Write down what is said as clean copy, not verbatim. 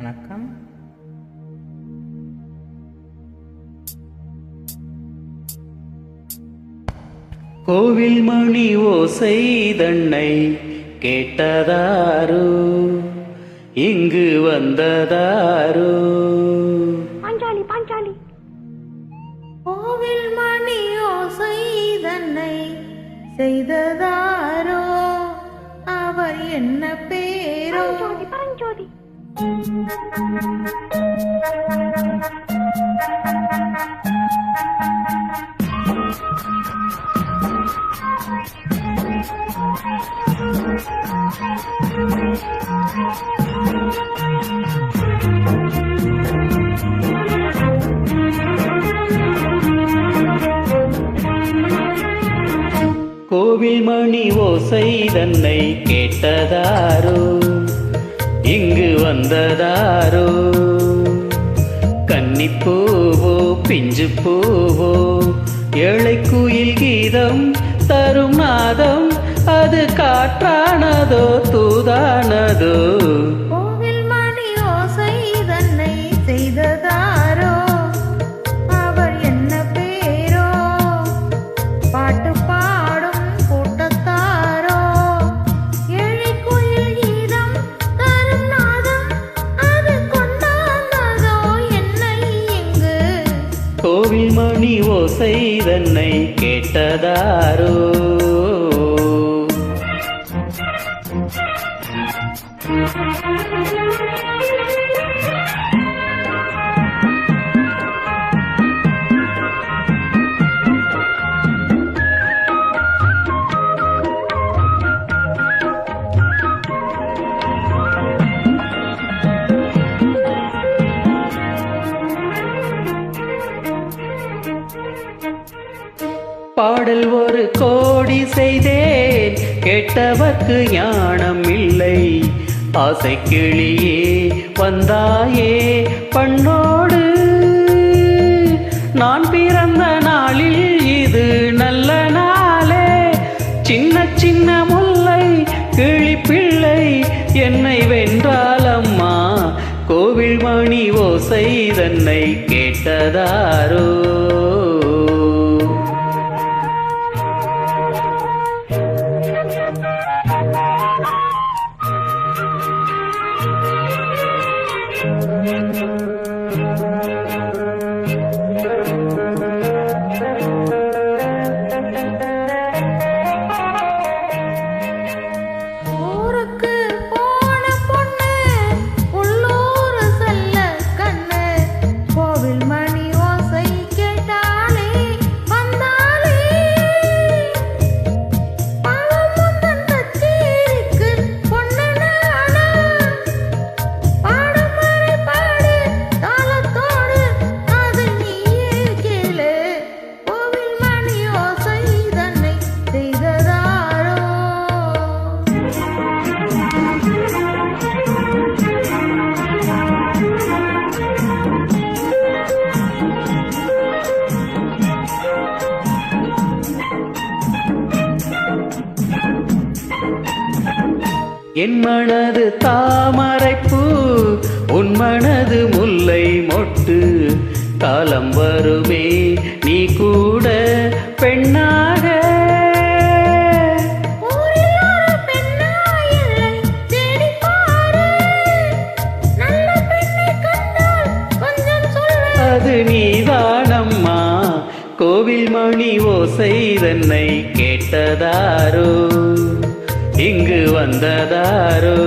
வணக்கம். கோவில் மணி ஓசை தன்னை கேட்டதாரோ, இங்கு வந்ததாரோ? பாஞ்சாலி பாஞ்சாலி. கோவில் மணி ஓசை தன்னை செய்ததாரோ, அவர் என்ன பேரோ? பரஞ்சோதி. கோவில் மணி ஓசை தன்னை கேட்டதாரோ, இங்கு வந்ததாரோ? கன்னிப்பூவோ பிஞ்சு பூவோ, ஏழை குயில் கீதம் தரும் நாதம், அது காற்றானதோ தூதானதோ? கோவில் மணி ஓசை தன்னை செய்ததாரோ, அவர் என்ன பேரோ? பாட்டு பாடும் கூட்டத்தாரோ, ஏழை குயில் கீதம் தரும் நாதம், அது கொண்டாந்ததோ என்னை இங்கு? கோவில் மணி ஓசை தன்னை கேட்டதாரோ? பாடல் ஒரு கோடி செய்தேன், கேட்டவர்க்கு ஞானம் இல்லை. ஆசை கிளியே வந்தாயே பண்ணோடு, நான் பிறந்த நாளில் இது நல்ல நாளே. சின்ன சின்ன முல்லை கிளி பிள்ளை என்னை வென்றால் அம்மா, கோவில் மணி ஓசை தன்னை கேட்டதாரோ? ஊருக்கு போன பொண்ணு உள்ளூர் செல்ல கண்ணு, கோவில் மணி ஓசை கேட்டாலே வந்தாலே. பாவமுந்தன் கச்சேரிக்கு பொண்ணு நானா, பாடும் வரை பாடு தாளத்தோடு, அதை நீயே கேளு. கோவில் மணி ஓசை தன்னை செய்ததாரோ? என் மனது தாமரைப்பூ, உன் மனது முல்லை மொட்டு. காலம் வருமே நீ கூட பெண்ணாக, ஊரில் ஒரு பெண்ணா இல்லை தேடிப் பாரு, நல்ல பெண்ணை கண்டால் கொஞ்சம் சொல்லு. அது நீதானம்மா. கோவில் மணி ஓசை தன்னை கேட்டதாரோ, இங்கு வந்ததாரோ?